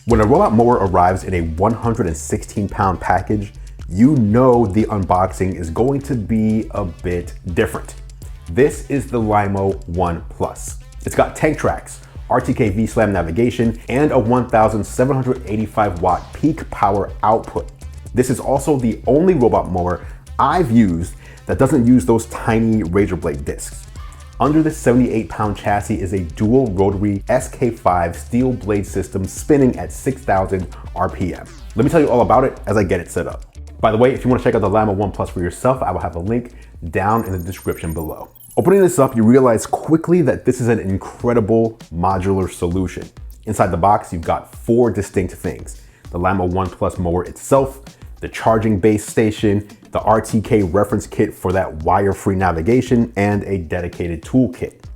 When a robot mower arrives in a 116-pound package, you know the unboxing is going to be a bit different. This is the Lymow One Plus. It's got tank tracks, RTK V-Slam navigation, and a 1,785 watt peak power output. This is also the only robot mower I've used that doesn't use those tiny razor blade discs. Under the 78-pound chassis is a dual rotary SK5 steel blade system spinning at 6,000 RPM. Let me tell you all about it as I get it set up. By the way, if you want to check out the Lymow One Plus for yourself, I will have a link down in the description below. Opening this up, you realize quickly that this is an incredible modular solution. Inside the box, you've got 4 distinct things: the Lymow One Plus mower itself, the charging base station, the RTK reference kit for that wire-free navigation, and a dedicated tool kit.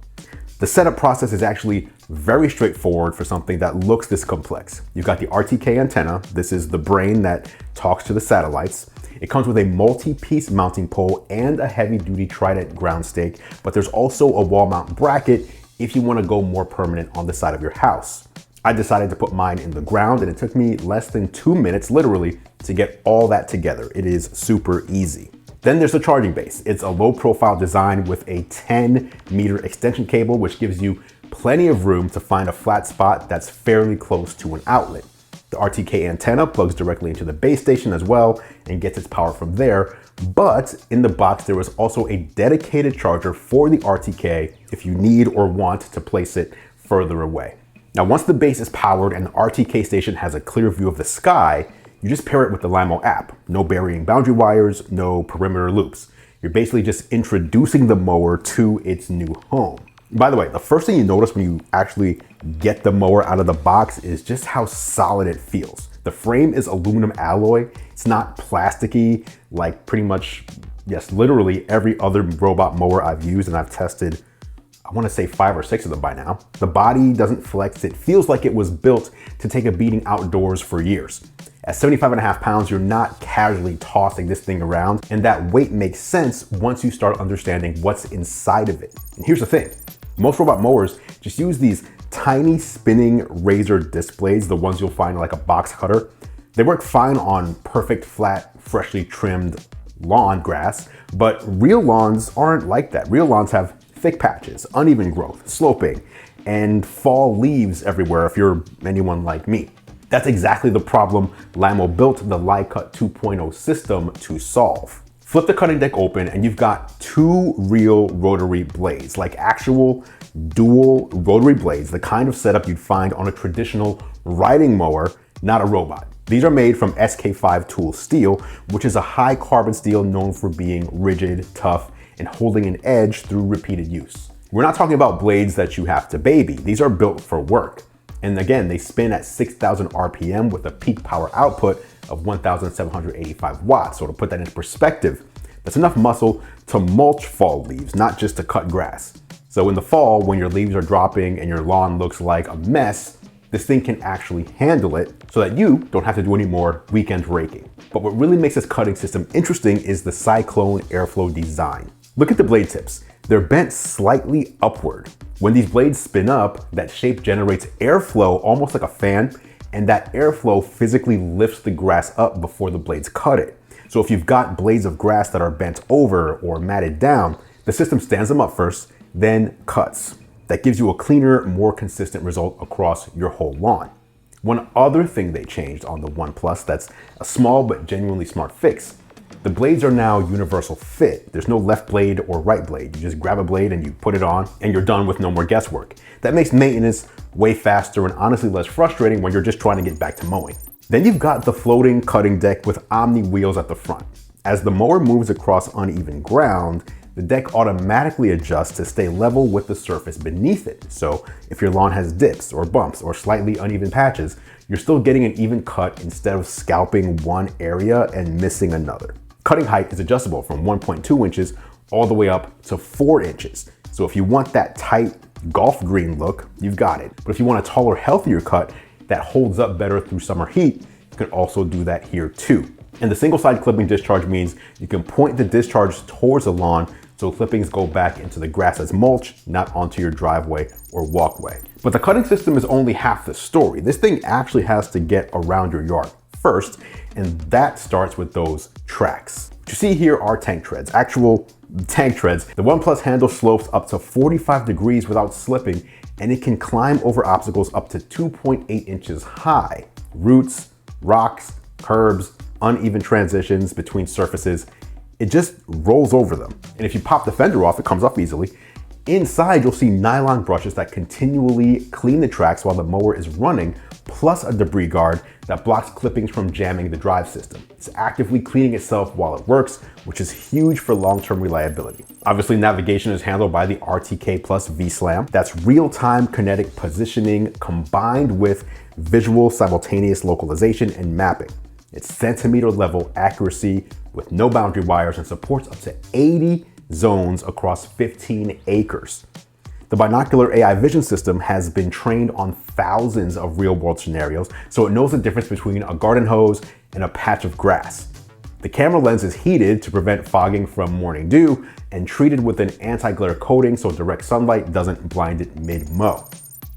The setup process is actually very straightforward for something that looks this complex. You've got the RTK antenna. This is the brain that talks to the satellites. It comes with a multi-piece mounting pole and a heavy-duty Trident ground stake, but there's also a wall mount bracket if you want to go more permanent on the side of your house. I decided to put mine in the ground, and it took me less than 2 minutes, literally, to get all that together. It is super easy. Then there's the charging base. It's a low-profile design with a 10-meter extension cable, which gives you plenty of room to find a flat spot that's fairly close to an outlet. The RTK antenna plugs directly into the base station as well and gets its power from there. But in the box, there was also a dedicated charger for the RTK if you need or want to place it further away. Now, once the base is powered and the RTK station has a clear view of the sky, you just pair it with the Lymow app. No burying boundary wires, no perimeter loops. You're basically just introducing the mower to its new home. By the way, the first thing you notice when you actually get the mower out of the box is just how solid it feels. The frame is aluminum alloy. It's not plasticky like pretty much, yes, literally every other robot mower I've used, and I've tested, I want to say 5 or 6 of them by now. The body doesn't flex. It feels like it was built to take a beating outdoors for years. At 75.5 pounds, you're not casually tossing this thing around, and that weight makes sense once you start understanding what's inside of it. And here's the thing. Most robot mowers just use these tiny spinning razor disc blades, the ones you'll find like a box cutter. They work fine on perfect, flat, freshly trimmed lawn grass, but real lawns aren't like that. Real lawns have thick patches, uneven growth, sloping, and fall leaves everywhere if you're anyone like me. That's exactly the problem Lymow built the LyCut 2.0 system to solve. Flip the cutting deck open and you've got 2 real rotary blades, like actual dual rotary blades, the kind of setup you'd find on a traditional riding mower, not a robot. These are made from SK5 tool steel, which is a high carbon steel known for being rigid, tough, and holding an edge through repeated use. We're not talking about blades that you have to baby. These are built for work. And again, they spin at 6,000 RPM with a peak power output of 1,785 watts. So to put that into perspective, that's enough muscle to mulch fall leaves, not just to cut grass. So in the fall, when your leaves are dropping and your lawn looks like a mess, this thing can actually handle it so that you don't have to do any more weekend raking. But what really makes this cutting system interesting is the Cyclone airflow design. Look at the blade tips. They're bent slightly upward. When these blades spin up, that shape generates airflow almost like a fan, and that airflow physically lifts the grass up before the blades cut it. So if you've got blades of grass that are bent over or matted down, the system stands them up first, then cuts. That gives you a cleaner, more consistent result across your whole lawn. One other thing they changed on the One Plus that's a small but genuinely smart fix. The blades are now universal fit. There's no left blade or right blade. You just grab a blade and you put it on and you're done with no more guesswork. That makes maintenance way faster and honestly less frustrating when you're just trying to get back to mowing. Then you've got the floating cutting deck with Omni wheels at the front. As the mower moves across uneven ground, the deck automatically adjusts to stay level with the surface beneath it. So if your lawn has dips or bumps or slightly uneven patches, you're still getting an even cut instead of scalping one area and missing another. Cutting height is adjustable from 1.2 inches all the way up to 4 inches. So if you want that tight golf green look, you've got it. But if you want a taller, healthier cut that holds up better through summer heat, you can also do that here too. And the single side clipping discharge means you can point the discharge towards the lawn so clippings go back into the grass as mulch, not onto your driveway or walkway. But the cutting system is only half the story. This thing actually has to get around your yard first, and that starts with those tracks. What you see here are tank treads, actual tank treads. The One Plus handle slopes up to 45 degrees without slipping, and it can climb over obstacles up to 2.8 inches high. Roots, rocks, curbs, uneven transitions between surfaces, it just rolls over them. And if you pop the fender off, it comes off easily. Inside, you'll see nylon brushes that continually clean the tracks while the mower is running, plus a debris guard that blocks clippings from jamming the drive system. It's actively cleaning itself while it works, which is huge for long-term reliability. Obviously, navigation is handled by the RTK Plus V-Slam. That's real-time kinetic positioning combined with visual simultaneous localization and mapping. It's centimeter level accuracy with no boundary wires and supports up to 80 zones across 15 acres. The binocular AI vision system has been trained on thousands of real world scenarios, so it knows the difference between a garden hose and a patch of grass. The camera lens is heated to prevent fogging from morning dew and treated with an anti-glare coating so direct sunlight doesn't blind it mid-mow.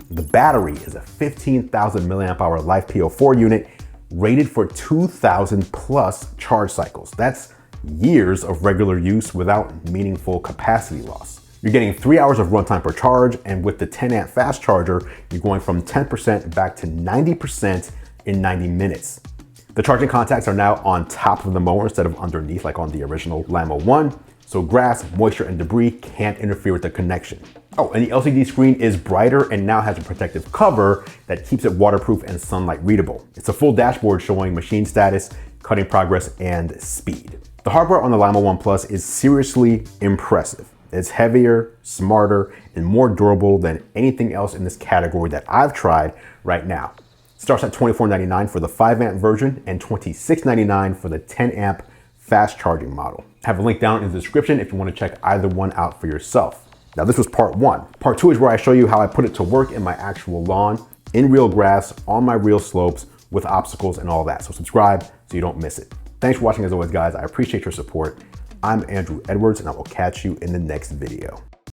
The battery is a 15,000 milliamp hour Life PO4 unit rated for 2,000 plus charge cycles. That's years of regular use without meaningful capacity loss. You're getting 3 hours of runtime per charge, and with the 10 amp fast charger, you're going from 10% back to 90% in 90 minutes. The charging contacts are now on top of the mower instead of underneath like on the original Lymow One, so grass, moisture, and debris can't interfere with the connection. Oh, and the LCD screen is brighter and now has a protective cover that keeps it waterproof and sunlight readable. It's a full dashboard showing machine status, cutting progress, and speed. The hardware on the Lymow One Plus is seriously impressive. It's heavier, smarter, and more durable than anything else in this category that I've tried right now. It starts at $24.99 for the 5 amp version and $26.99 for the 10 amp fast charging model. I have a link down in the description if you want to check either one out for yourself. Now this was part 1. Part 2 is where I show you how I put it to work in my actual lawn, in real grass, on my real slopes, with obstacles and all that. So subscribe so you don't miss it. Thanks for watching as always, guys. I appreciate your support. I'm Andrew Edwards, and I will catch you in the next video.